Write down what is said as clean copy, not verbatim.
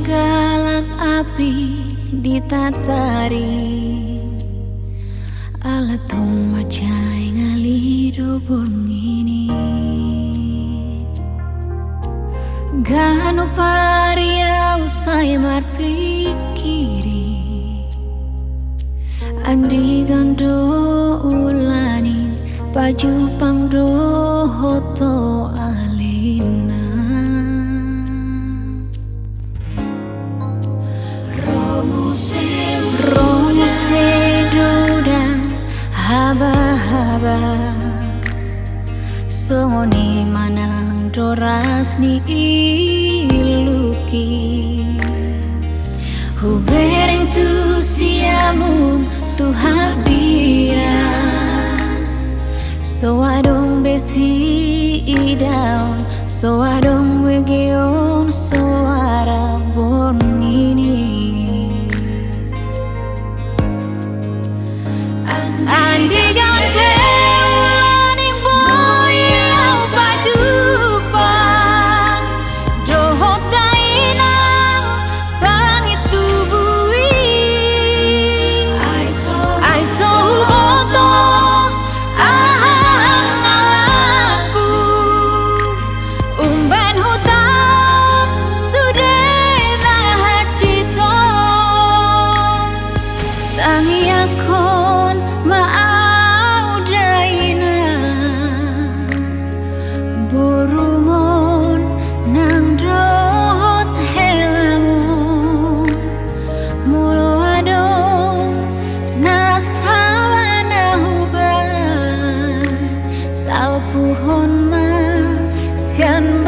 Bagalan api ditatari Alatung macai ngalido ini Gano paria usai marpikiri Andi gando ulani Baju pangdo hoto alina Romu sedodan haba-haba Songoni manang doras ni iluki Hubereng tu siamu tu habira So I don't besi down So I don't wegeon So I born ini Andi gante ulaning boyau pajupan Dohot dainang pangitu bui I saw boto ahang aku Umban hutan sudah nahacito Tangi akon maaudaina burumon nang dohot helamu mulo adong nasalana huban salpuhon ma sian